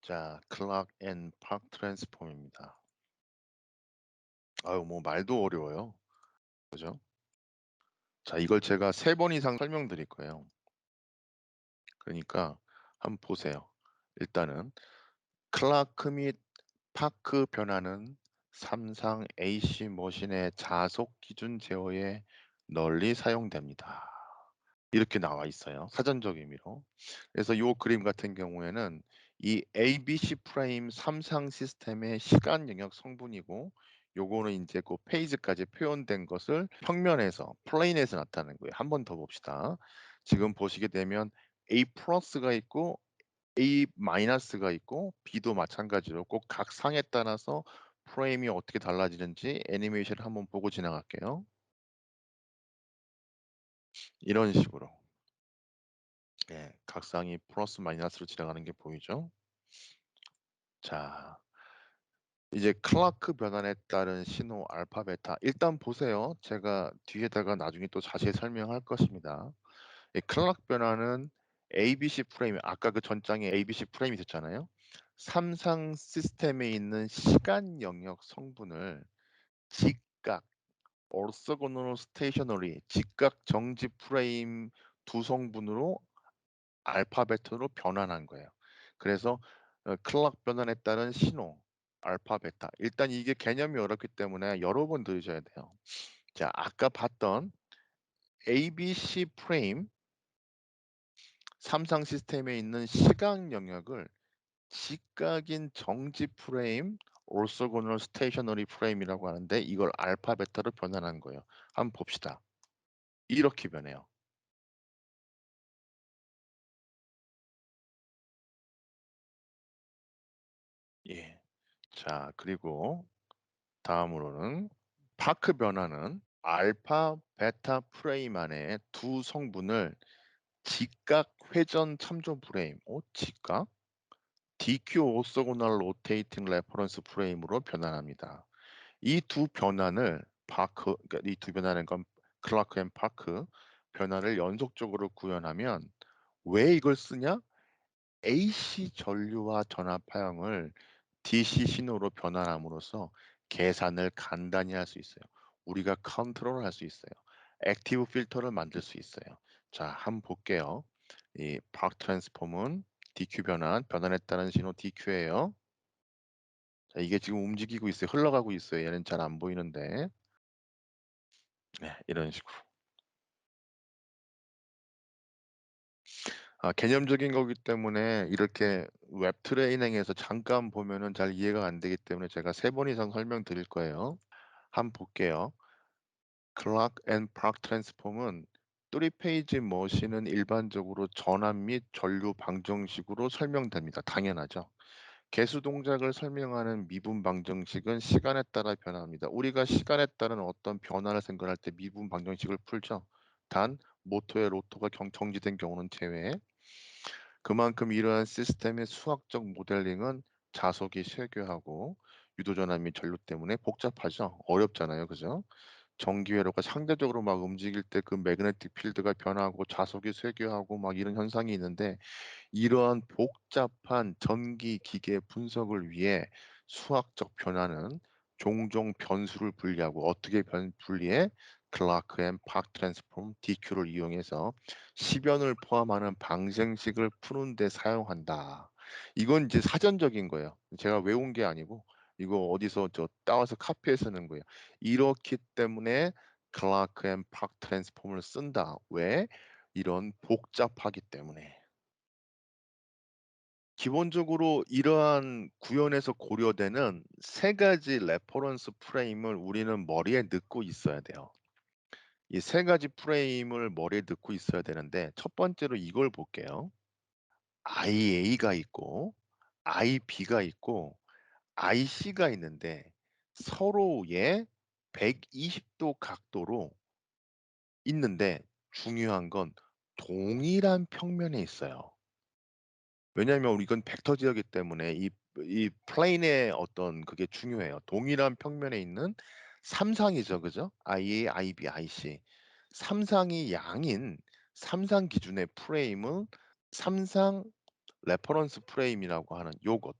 자, 클락 앤 팍 트랜스폼입니다. 아유, 뭐 말도 어려워요. 그죠? 자, 이걸 제가 3번 이상 설명드릴 거예요. 그러니까 한번 보세요. 일단은 클라크 및 파크 변화는 삼상 AC 머신의 자속 기준 제어에 널리 사용됩니다. 이렇게 나와 있어요. 사전적 의미로. 그래서 요 그림 같은 경우에는 이 ABC 프레임 삼상 시스템의 시간 영역 성분이고, 요거는 이제 그 페이지까지 표현된 것을 평면에서 플레인에서 나타내는 거예요. 한 번 더 봅시다. 지금 보시게 되면 A 플러스가 있고 A 마이너스가 있고 B도 마찬가지로 꼭 각 상에 따라서 프레임이 어떻게 달라지는지 애니메이션을 한번 보고 지나갈게요. 이런 식으로. 예, 각상이 플러스 마이너스로 지나가는 게 보이죠? 자, 이제 클라크 변환에 따른 신호 알파 베타. 일단 보세요. 제가 뒤에다가 나중에 또 자세히 설명할 것입니다. 이 클락 변환은 ABC 프레임, 아까 그 전장에 ABC 프레임이 있었잖아요. 삼상 시스템에 있는 시간 영역 성분을 직각, orthogonal stationary, 직각 정지 프레임 두 성분으로 알파벳으로 변환한 거예요. 그래서 클락 변환에 따른 신호 알파 베타. 일단 이게 개념이 어렵기 때문에 여러 번 들으셔야 돼요. 자, 아까 봤던 ABC 프레임 삼상 시스템에 있는 시각 영역을 직각인 정지 프레임 orthogonal stationary 프레임이라고 하는데, 이걸 알파 베타로 변환한 거예요. 한번 봅시다. 이렇게 변해요. 예. 자, 그리고 다음으로는 파크 변화는 알파, 베타 프레임 안에 두 성분을 직각 회전 참조 프레임, 직각? DQ 오소고널 로테이팅 레퍼런스 프레임으로 변환합니다. 이 두 변환을 그러니까 이 두 변환은 건 클라크 앤 파크 변화를 연속적으로 구현하면, 왜 이걸 쓰냐? AC 전류와 전압파형을 DC 신호로 변환함으로써 계산을 간단히 할 수 있어요. 우리가 컨트롤할 수 있어요. 액티브 필터를 만들 수 있어요. 자, 한번 볼게요. 이 박 트랜스폼은 DQ 변환에 따른 신호 DQ예요. 자, 이게 지금 움직이고 있어요. 흘러가고 있어요. 얘는 잘 안 보이는데. 네, 이런 식으로. 개념적인 거기 때문에 이렇게 웹 트레이닝에서 잠깐 보면은 잘 이해가 안 되기 때문에 제가 3번 이상 설명드릴 거예요. 한번 볼게요. 클락 앤 팍 트랜스폼은 3페이지 머신은 일반적으로 전압 및 전류 방정식으로 설명됩니다. 당연하죠. 개수 동작을 설명하는 미분 방정식은 시간에 따라 변합니다. 우리가 시간에 따른 어떤 변화를 생각할 때 미분 방정식을 풀죠. 단 모터의 로터가 정지된 경우는 제외. 그만큼 이러한 시스템의 수학적 모델링은 자석이 쇠괴하고 유도전압 및 전류 때문에 복잡하죠. 어렵잖아요. 그죠? 전기 회로가 상대적으로 막 움직일 때 그 매그네틱 필드가 변하고 자석이 쇠괴하고 막 이런 현상이 있는데, 이러한 복잡한 전기 기계 분석을 위해 수학적 변화는 종종 변수를 분리하고, 어떻게 분리해? 클라크 앤 팍 트랜스폼 DQ를 이용해서 시변을 포함하는 방정식을 푸는 데 사용한다. 이건 이제 사전적인 거예요. 제가 외운 게 아니고 이거 어디서 따와서 카피해서 는 거예요. 이렇기 때문에 클라크 앤 팍 트랜스폼을 쓴다. 왜? 이런 복잡하기 때문에. 기본적으로 이러한 구현에서 고려되는 3가지 레퍼런스 프레임을 우리는 머리에 넣고 있어야 돼요. 이 3가지 프레임을 머리에 넣고 있어야 되는데, 첫 번째로 이걸 볼게요. IA가 있고 IB가 있고 IC가 있는데, 서로의 120도 각도로 있는데, 중요한 건 동일한 평면에 있어요. 왜냐하면 이건 벡터 지역이기 때문에 이 플레인의 어떤 그게 중요해요. 동일한 평면에 있는 삼상이죠. 그죠? IA, IB, IC. 삼상이 양인 삼상 기준의 프레임은 삼상 레퍼런스 프레임이라고 하는 요것.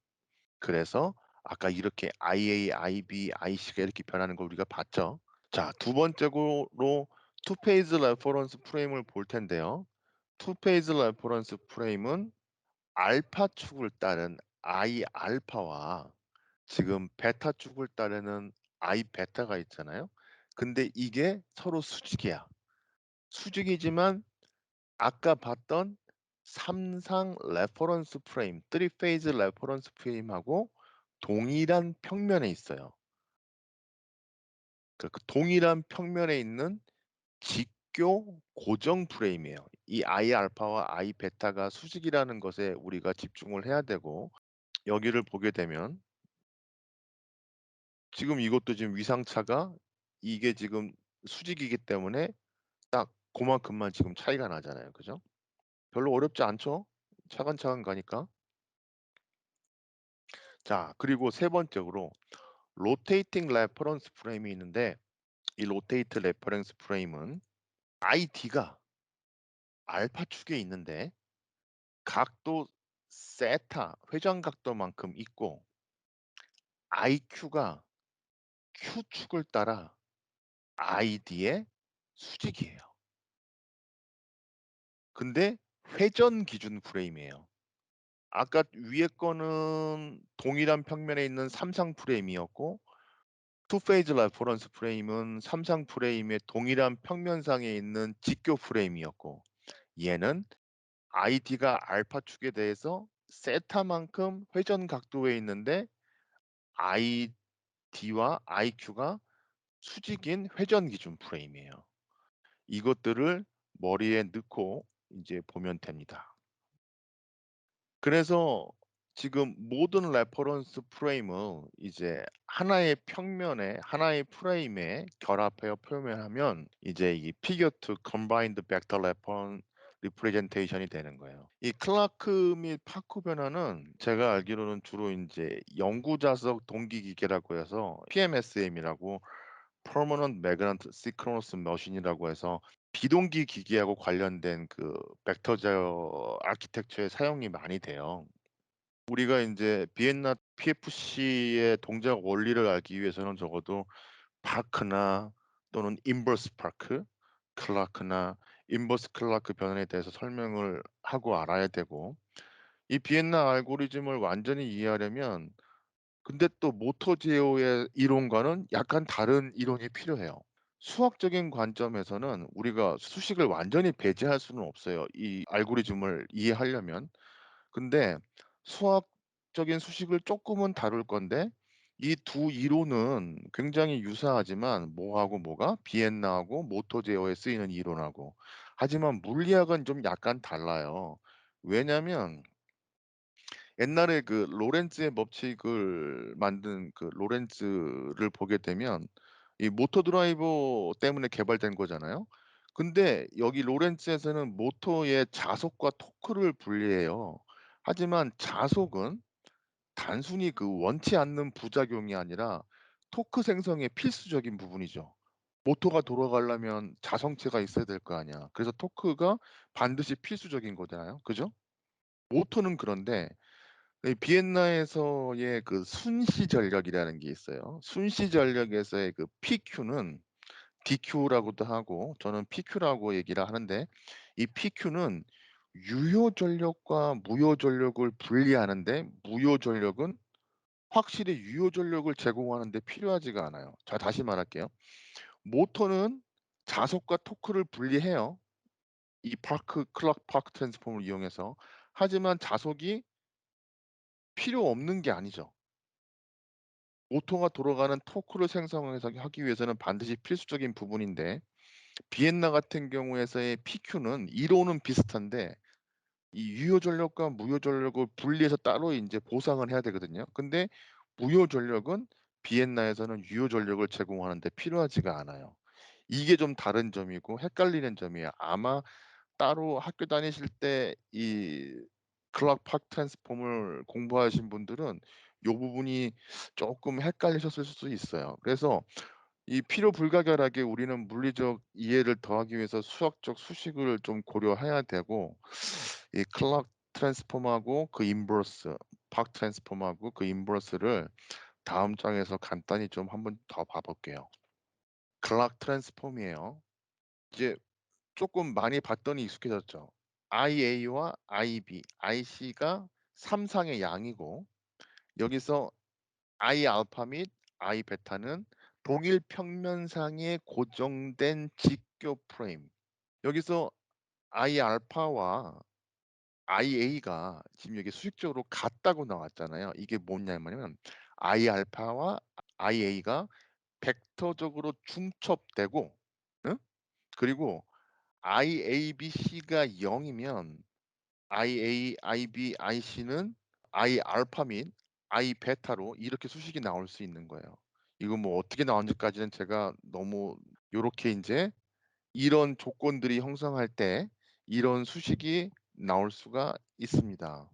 그래서 아까 이렇게 IA, IB, IC가 이렇게 변하는 걸 우리가 봤죠. 자, 두 번째로 투 페이즈 레퍼런스 프레임을 볼 텐데요. 투 페이즈 레퍼런스 프레임은 알파 축을 따른 I 알파와 지금 베타 축을 따르는 I 베타가 있잖아요. 근데 이게 서로 수직이야. 수직이지만 아까 봤던 삼상 레퍼런스 프레임, 3 페이즈 레퍼런스 프레임하고 동일한 평면에 있어요. 그 동일한 평면에 있는 직교 고정 프레임이에요. 이 I 알파와 I 베타가 수직이라는 것에 우리가 집중을 해야 되고, 여기를 보게 되면 지금 이것도 지금 위상차가 이게 지금 수직이기 때문에 딱 고만큼만 지금 차이가 나잖아요. 그죠? 별로 어렵지 않죠? 차근차근 가니까. 자, 그리고 세 번째로 로테이팅 레퍼런스 프레임이 있는데, 이 로테이트 레퍼런스 프레임은 ID가 알파 축에 있는데 각도 세타 회전 각도만큼 있고 IQ가 Q축을 따라 ID의 수직이에요. 근데 회전 기준 프레임이에요. 아까 위에 거는 동일한 평면에 있는 삼상 프레임이었고, 투 페이즈 레퍼런스 프레임은 삼상 프레임의 동일한 평면상에 있는 직교 프레임이었고, 얘는 ID가 알파 축에 대해서 세타만큼 회전 각도에 있는데 ID와 IQ가 수직인 회전 기준 프레임이에요. 이것들을 머리에 넣고 이제 보면 됩니다. 그래서 지금 모든 레퍼런스 프레임을 이제 하나의 평면에 하나의 프레임에 결합하여 표현하면 이제 이 figure to combined vector representation이 되는 거예요. 이 클라크 및 파크 변화는 제가 알기로는 주로 인제 영구자석 동기기계라고 해서 PMSM이라고 Permanent Magnet Synchronous Machine이라고 해서 비동기 기기하고 관련된 그 벡터 제어 아키텍처에 사용이 많이 돼요. 우리가 인제 비엔나 PFC의 동작 원리를 알기 위해서는 적어도 파크나 또는 인버스 파크, 클라크나 인버스 클라크 변환에 대해서 설명을 하고 알아야 되고, 이 비엔나 알고리즘을 완전히 이해하려면 근데 또 모터 제어의 이론과는 약간 다른 이론이 필요해요. 수학적인 관점에서는 우리가 수식을 완전히 배제할 수는 없어요, 이 알고리즘을 이해하려면. 근데 수학적인 수식을 쪼끔은 다룰 건데 이 두 이론은 굉장히 유사하지만 뭐하고 뭐가 비엔나하고 모터 제어에 쓰이는 이론하고. 하지만 물리학은 좀 약간 달라요. 왜냐면 옛날에 그 로렌츠의 법칙을 만든 그 로렌츠를 보게 되면 이 모터 드라이버 때문에 개발된 거잖아요. 근데 여기 로렌츠에서는 모터의 자속과 토크를 분리해요. 하지만 자속은 단순히 그 원치 않는 부작용이 아니라 토크 생성의 필수적인 부분이죠. 모터가 돌아가려면 자성체가 있어야 될 거 아니야. 그래서 토크가 반드시 필수적인 거잖아요. 그죠? 모터는 그런데 이 비엔나에서의 그 순시 전력이라는 게 있어요. 순시 전력에서의 그 PQ는 DQ라고도 하고 저는 PQ라고 얘기를 하는데, 이 PQ는 유효 전력과 무효 전력을 분리하는데 무효 전력은 확실히 유효 전력을 제공하는 데 필요하지가 않아요. 자, 다시 말할게요. 모터는 자속과 토크를 분리해요, 이 파크 클락 파크 트랜스폼을 이용해서. 하지만 자속이 필요 없는 게 아니죠. 모터가 돌아가는 토크를 생성해서 하기 위해서는 반드시 필수적인 부분인데, 비엔나 같은 경우에서의 PQ는 이론은 비슷한데 이 유효 전력과 무효 전력을 분리해서 따로 인제 보상을 해야 되거든요. 근데 무효 전력은 비엔나에서는 유효 전력을 제공하는 데 필요하지가 않아요. 이게 좀 다른 점이고 헷갈리는 점이에요. 아마 따로 학교 다니실 때 이 클락 파크 트랜스폼을 공부하신 분들은 요 부분이 쪼끔 헷갈리셨을 수도 있어요. 그래서 이 필요 불가결하게 우리는 물리적 이해를 더하기 위해서 수학적 수식을 좀 고려해야 되고, 이 클락 트랜스폼하고 그 인버스, 팍 트랜스폼하고 그 인버스를 다음 장에서 간단히 좀 한번 더 봐 볼게요. 클락 트랜스폼이에요. 이제 쪼끔 많이 봤더니 익숙해졌죠. IA와 IB, IC가 3 상의 양이고 여기서 I 알파 및 I 베타는 동일 평면상에 고정된 직교 프레임. 여기서 I 알파와 IA가 지금 여기 수식적으로 같다고 나왔잖아요. 이게 뭐냐면은 I 알파와 IA가 벡터적으로 중첩되고 응? 그리고 IABC가 0 이면 IA, IB, IC는 I 알파 및 I 베타로 이렇게 수식이 나올 수 있는 거예요. 이거 뭐 어떻게 나왔는지까지는 제가 너무 요렇게 인제 이런 조건들이 형성할 때 이런 수식이 나올 수가 있습니다.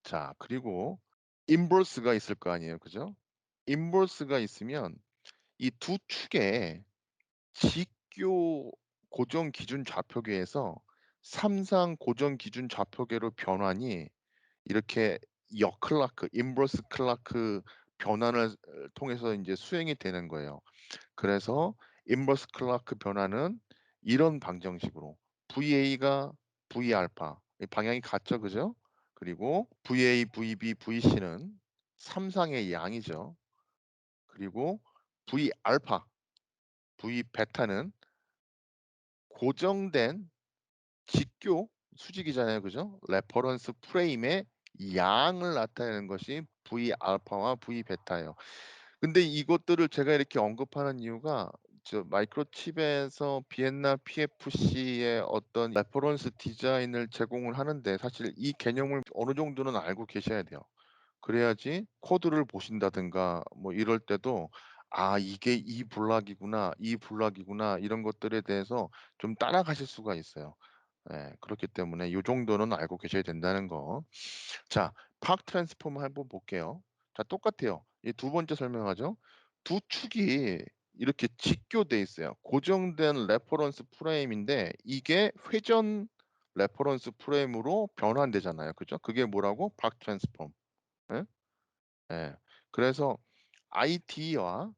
자 그리고 인버스가 있을 거 아니에요. 그죠? 인버스가 있으면 이 두 축의 직교 고정 기준 좌표계에서 3상 고정 기준 좌표계로 변환이 이렇게 역클라크, 인버스 클라크 변환을 통해서 인제 수행이 되는 거예요. 그래서 인버스 클라크 변화는 이런 방정식으로 VA가 V알파 이 방향이 같죠. 그죠? 그리고 VA, VB, VC는 3 상의 양이죠. 그리고 V알파, V베타는 고정된 직교 수직이잖아요. 그죠? 레퍼런스 프레임의 양을 나타내는 것이 V알파와 V베타예요. 근데 이것들을 제가 이렇게 언급하는 이유가 저 마이크로칩에서 비엔나 PFC의 어떤 레퍼런스 디자인을 제공을 하는데 사실 이 개념을 어느 정도는 알고 계셔야 돼요. 그래야지 코드를 보신다든가 뭐 이럴 때도 '아 이게 이 블락이구나. 이 블락이구나.' 이런 것들에 대해서 좀 따라가실 수가 있어요. 예. 그렇기 때문에 요 정도는 알고 계셔야 된다는 거. 자 팍 트랜스포머 한번 볼게요. 자 똑같아요. 이 두 번째 설명하죠. 두 축이 이렇게 직교돼 있어요. 고정된 레퍼런스 프레임인데 이게 회전 레퍼런스 프레임으로 변환되잖아요. 그죠? 그게 뭐라고? 팍 트랜스폼. 예? 예. 그래서 ID와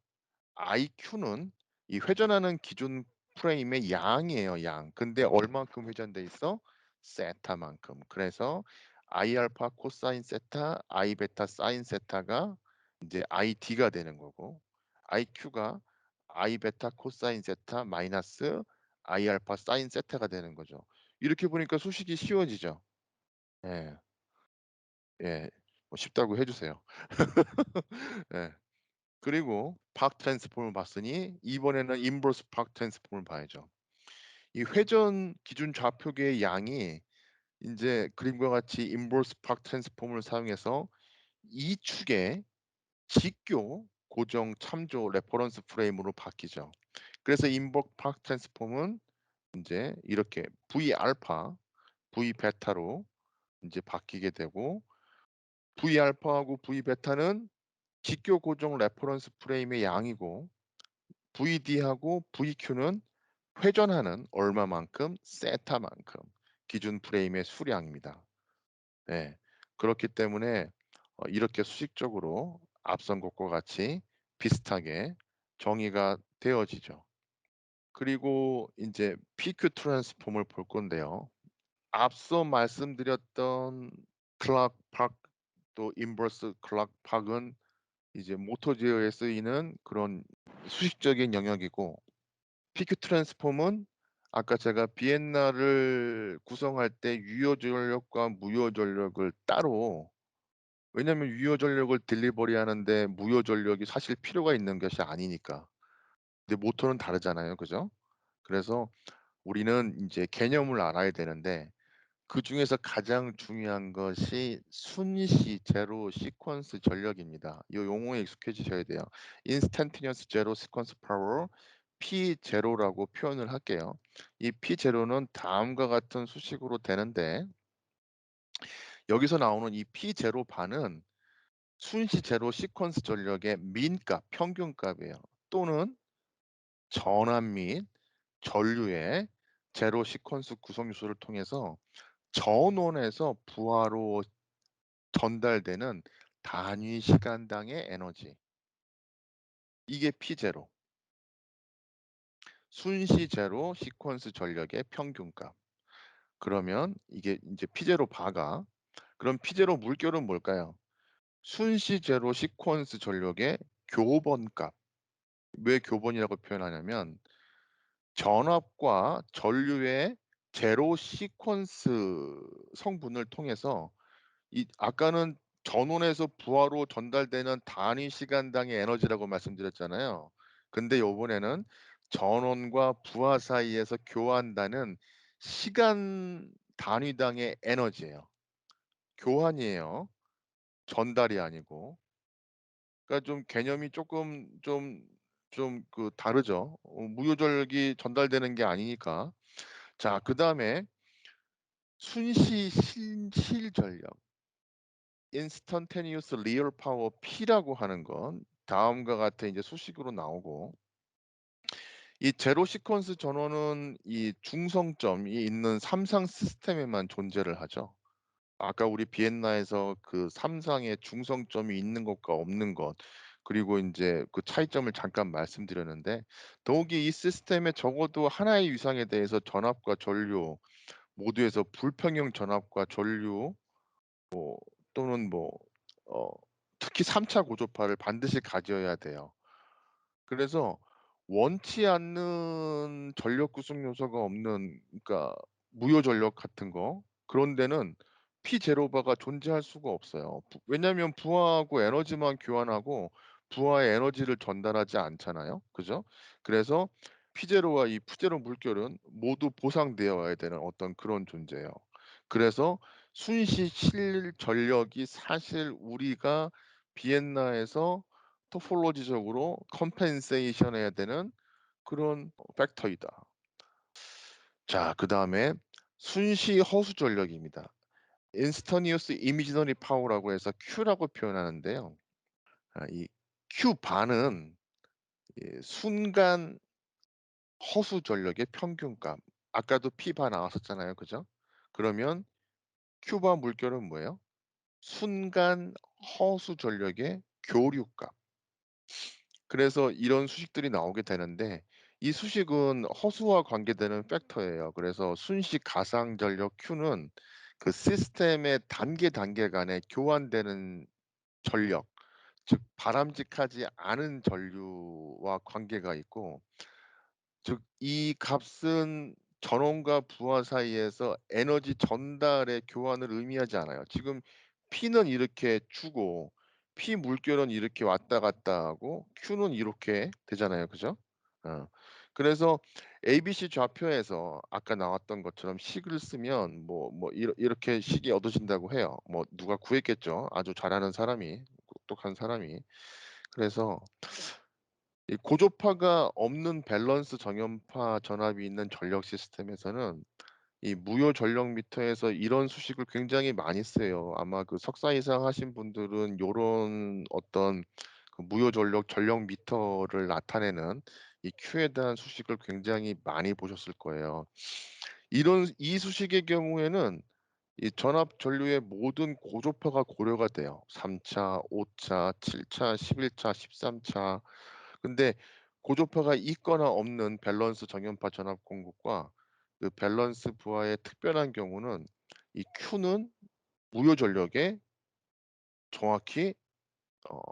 IQ는 이 회전하는 기준 프레임의 양이에요, 양. 근데 얼만큼 회전돼 있어? 세타만큼. 그래서 I 알파 코사인 세타, I 베타 사인 세타가 인제 ID가 되는 거고 IQ가 I 베타 코사인 세타 마이너스 I 알파 사인 세타가 되는 거죠. 이렇게 보니까 수식이 쉬워지죠. 예. 예. 뭐 쉽다고 해 주세요. 예. 그리고 팍 트랜스폼을 봤으니 이번에는 인버스 팍 트랜스폼을 봐야죠. 이 회전 기준 좌표계의 양이 인제 그림과 같이 인버스 팍 트랜스폼을 사용해서 이 축의 직교 고정 참조 레퍼런스 프레임으로 바뀌죠. 그래서 인버스 팍 트랜스폼은 인제 이렇게 V 알파, V 베타로 인제 바뀌게 되고 V 알파하고 V 베타는 직교 고정 레퍼런스 프레임의 양이고 VD하고 VQ는 회전하는 얼마만큼 세타만큼 기준 프레임의 수량입니다. 네. 그렇기 때문에 이렇게 수식적으로 앞선 것과 같이 비슷하게 정의가 되어지죠. 그리고 인제 PQ 트랜스폼을 볼 건데요. 앞서 말씀드렸던 클락 팍 또 인버스 클락 팍은 이제 모터 제어에 쓰이는 그런 수식적인 영역이고 PQ 트랜스폼은 아까 제가 비엔나를 구성할 때 유효 전력과 무효 전력을 따로 왜냐면 유효 전력을 딜리버리 하는데 무효 전력이 사실 필요가 있는 것이 아니니까. 근데 모터는 다르잖아요. 그죠? 그래서 우리는 인제 개념을 알아야 되는데 그중에서 가장 중요한 것이 순시 제로 시퀀스 전력입니다. 요 용어에 익숙해지셔야 돼요. instantaneous zero sequence power P0라고 표현을 할게요. 이 P0는 다음과 같은 수식으로 되는데 여기서 나오는 이 P0 반은 순시 제로 시퀀스 전력의 민값, 평균값이에요. 또는 전압 및 전류의 제로 시퀀스 구성 요소를 통해서 전원에서 부하로 전달되는 단위 시간당의 에너지. 이게 P0. 순시 제로 시퀀스 전력의 평균값. 그러면 이게 인제 P0 바가 그럼 P0 물결은 뭘까요? 순시 제로 시퀀스 전력의 교번값. 왜 교번이라고 표현하냐면 전압과 전류의 제로 시퀀스 성분을 통해서 이 아까는 전원에서 부하로 전달되는 단위 시간당의 에너지라고 말씀드렸잖아요. 근데 요번에는 전원과 부하 사이에서 교환되는 시간 단위당의 에너지예요. 교환이에요. 전달이 아니고. 그러니까 좀 개념이 쪼끔 그 다르죠. 무효전력이 전달되는 게 아니니까. 자, 그다음에 순시 실전력 instantaneous real power P라고 하는 건 다음과 같은 이제 수식으로 나오고, 이 제로 시퀀스 전원은 이 중성점이 있는 삼상 시스템에만 존재를 하죠. 아까 우리 비엔나에서 그 삼상의 중성점이 있는 것과 없는 것, 그리고 인제 그 차이점을 잠깐 말씀드렸는데, 더욱이 이 시스템에 적어도 하나의 위상에 대해서 전압과 전류 모두에서 불평형 전압과 전류 또는 어 특히 3차 고조파를 반드시 가져야 돼요. 그래서 원치 않는 전력 구성 요소가 없는, 그러니까 무효 전력 같은 거, 그런 데는 P0 바가 존재할 수가 없어요. 왜냐하면 부하하고 에너지만 교환하고 부하에 에너지를 전달하지 않잖아요. 그죠? 그래서 P0와 이 P0 물결은 모두 보상되어야 되는 어떤 그런 존재예요. 그래서 순시 실전력이 사실 우리가 비엔나에서 토폴로지적으로 컴펜세이션 해야 되는 그런 팩터이다. 자, 그다음에 순시 허수 전력입니다. 인스터니어스 이미지너리 파워라고 해서 Q라고 표현하는데요. 이 Q 반은 이 순간 허수 전력의 평균값. 아까도 P 바 나왔었잖아요. 그죠? 그러면 Q 바 물결은 뭐예요? 순간 허수 전력의 교류값. 그래서 이런 수식들이 나오게 되는데, 이 수식은 허수와 관계되는 팩터예요. 그래서 순시 가상 전력 Q는 그 시스템의 단계 간에 교환되는 전력, 즉 바람직하지 않은 전류와 관계가 있고, 즉 이 값은 전원과 부하 사이에서 에너지 전달의 교환을 의미하지 않아요. 지금 P는 이렇게 주고 P 물결은 이렇게 왔다 갔다 하고 Q는 이렇게 되잖아요. 그죠? 어. 그래서 ABC 좌표에서 아까 나왔던 것처럼 식을 쓰면 이렇게 식이 얻어진다고 해요. 뭐 누가 구했겠죠. 아주 잘하는 사람이, 똑똑한 사람이. 그래서 이 고조파가 없는 밸런스 정연파 전압이 있는 전력 시스템에서는 이 무효 전력 미터에서 이런 수식을 굉장히 많이 써요. 아마 그 석사 이상 하신 분들은 요런 어떤 그 무효 전력 미터를 나타내는 이 Q에 대한 수식을 굉장히 많이 보셨을 거예요. 이런 이 수식의 경우에는 이 전압 전류의 모든 고조파가 고려가 돼요. 3 차, 5 차, 7 차, 11 차, 13 차. 근데 고조파가 있거나 없는 밸런스 정연파 전압 공급과 그 밸런스 부하의 특별한 경우는 이 Q는 무효 전력의 정확히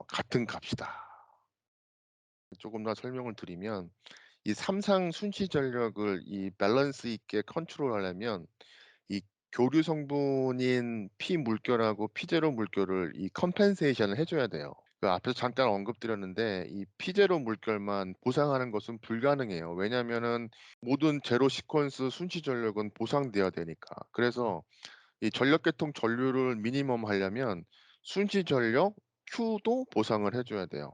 같은 값이다. 조금 더 설명을 드리면, 이 삼상 순시 전력을 이 밸런스 있게 컨트롤하려면 이 교류 성분인 P 물결하고 P0 물결을 이 컴펜세이션을 해 줘야 돼요. 그 앞에서 잠깐 언급드렸는데 이 P0 물결만 보상하는 것은 불가능해요. 왜냐하면은 모든 제로 시퀀스 순시 전력은 보상돼야 되니까. 그래서 이 전력 계통 전류를 미니멈 하려면 순시 전력 Q도 보상을 해 줘야 돼요.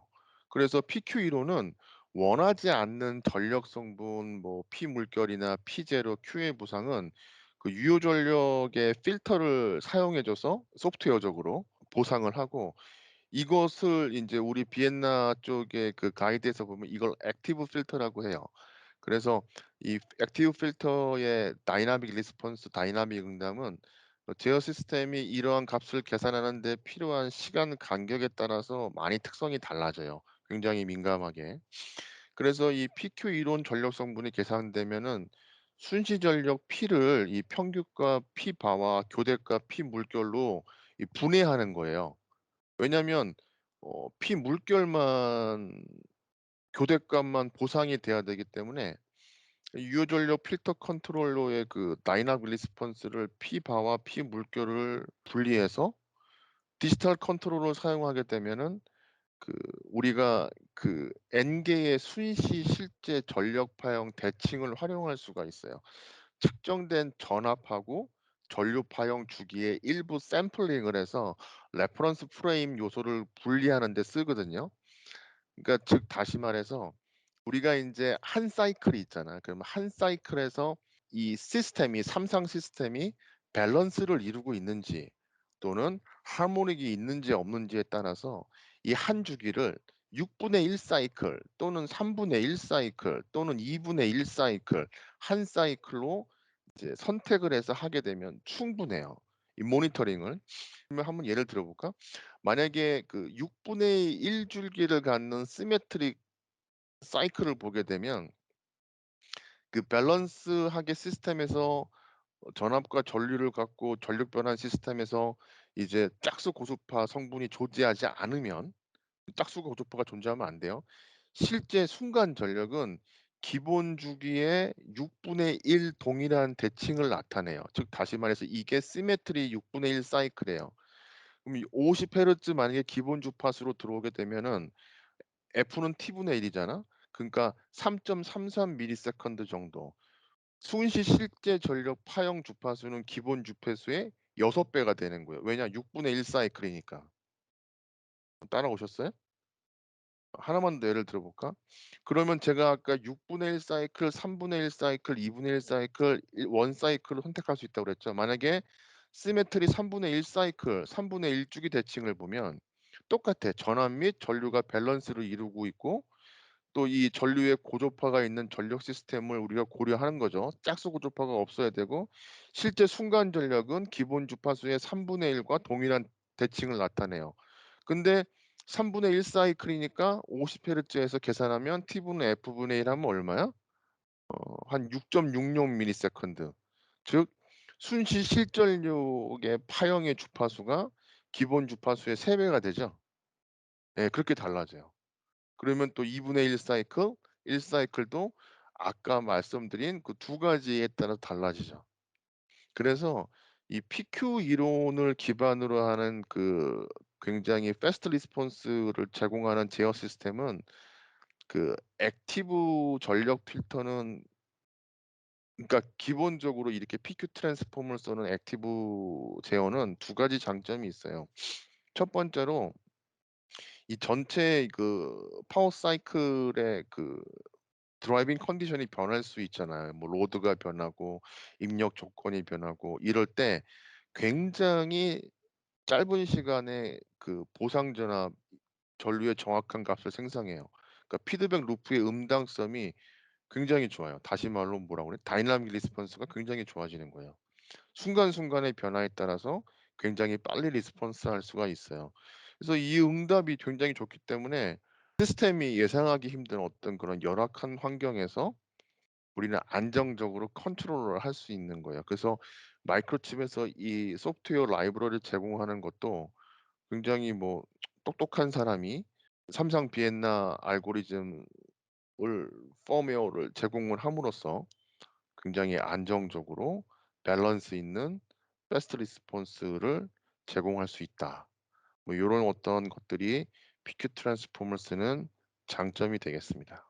그래서 PQ 이론은 원하지 않는 전력 성분 P 물결이나 P0 Q의 보상은 그 유효 전력의 필터를 사용해 줘서 소프트웨어적으로 보상을 하고, 이것을 인제 우리 비엔나 쪽의 그 가이드에서 보면 이걸 액티브 필터라고 해요. 그래서 이 액티브 필터의 다이나믹 리스폰스 다이나믹 응답은 제어 시스템이 이러한 값을 계산하는 데 필요한 시간 간격에 따라서 많이 특성이 달라져요, 굉장히 민감하게. 그래서 이 PQ 이론 전력 성분이 계산되면은 순시 전력 P를 이 평균값 P바와 교대값 P물결로 이 분해하는 거예요. 왜냐면 P물결만 교대값만 보상이 돼야 되기 때문에 유효 전력 필터 컨트롤러의 그 다이나믹 리스폰스를 P바와 P물결을 분리해서 디지털 컨트롤러를 사용하게 되면은 그 우리가 그 N개의 순시 실제 전력 파형 대칭을 활용할 수가 있어요. 측정된 전압하고 전류 파형 주기의 일부 샘플링을 해서 레퍼런스 프레임 요소를 분리하는 데 쓰거든요. 그러니까 즉 다시 말해서 우리가 인제 한 사이클이 있잖아요. 그러면 한 사이클에서 이 시스템이 삼상 시스템이 밸런스를 이루고 있는지 또는 하모닉이 있는지 없는지에 따라서 이 한 주기를 6분의 1 사이클 또는 3분의 1 사이클 또는 2분의 1 사이클 한 사이클로 이제 선택을 해서 하게 되면 충분해요, 이 모니터링을. 그러면 한번 예를 들어 볼까? 만약에 그 6분의 1 줄기를 갖는 시메트릭 사이클을 보게 되면 그 밸런스하게 시스템에서 전압과 전류를 갖고 전력 변환 시스템에서 이제 짝수 고주파 성분이 존재하지 않으면, 짝수 고주파가 존재하면 안 돼요. 실제 순간 전력은 기본 주기의 6분의 1 동일한 대칭을 나타내요. 즉 다시 말해서 이게 시메트리 6분의 1 사이클이에요. 그럼 이 50 헤르츠 만약에 기본 주파수로 들어오게 되면은 F는 T분의 1 이잖아. 그러니까 3.33 밀리세컨드 정도. 순시 실제 전력 파형 주파수는 기본 주파수의 6 배가 되는 거예요. 왜냐 6분의 1 사이클이니까. 따라오셨어요? 하나만 더 예를 들어 볼까? 그러면 제가 아까 6분의 1 사이클, 3분의 1 사이클, 2분의 1 사이클, 원 사이클을 선택할 수 있다고 그랬죠. 만약에 시메트리 3분의 1 사이클, 3분의 1 주기 대칭을 보면 똑같아. 전압 및 전류가 밸런스를 이루고 있고 또 이 전류의 고주파가 있는 전력 시스템을 우리가 고려하는 거죠. 짝수 고주파가 없어야 되고 실제 순간 전력은 기본 주파수의 3분의 1과 동일한 대칭을 나타내요. 근데 3분의 1 사이클이니까 50 헤르츠에서 계산하면 T분의 F분의 1 하면 얼마야? 한 6.66 밀리세컨드. 즉 순시 실전력의 파형의 주파수가 기본 주파수의 3 배가 되죠. 예, 그렇게 달라져요. 그러면 또 2분의 1 사이클, 1 사이클도 아까 말씀드린 그 두 가지에 따라 달라지죠. 그래서 이 PQ 이론을 기반으로 하는 그 굉장히 패스트 리스폰스를 제공하는 제어 시스템은 그 액티브 전력 필터는, 그러니까 기본적으로 이렇게 PQ 트랜스폼을 쓰는 액티브 제어는 두 가지 장점이 있어요. 첫 번째로 이 전체 그 파워 사이클의 그 드라이빙 컨디션이 변할 수 있잖아요. 뭐 로드가 변하고 입력 조건이 변하고 이럴 때 굉장히 짧은 시간에 그 보상 전압 전류의 정확한 값을 생성해요. 그러니까 피드백 루프의 음당성이 굉장히 좋아요. 다시 말로 뭐라고 그래? 다이나믹 리스폰스가 굉장히 좋아지는 거예요. 순간순간의 변화에 따라서 굉장히 빨리 리스폰스할 수가 있어요. 그래서 이 응답이 굉장히 좋기 때문에 시스템이 예상하기 힘든 어떤 그런 열악한 환경에서 우리는 안정적으로 컨트롤을 할 수 있는 거예요. 그래서 마이크로칩에서 이 소프트웨어 라이브러리를 제공하는 것도 굉장히 뭐 똑똑한 사람이 삼성 비엔나 알고리즘을 펌웨어를 제공을 함으로써 굉장히 안정적으로 밸런스 있는 패스트 리스폰스를 제공할 수 있다. 뭐 요런 어떤 것들이 PQ 트랜스폼을 쓰는 장점이 되겠습니다.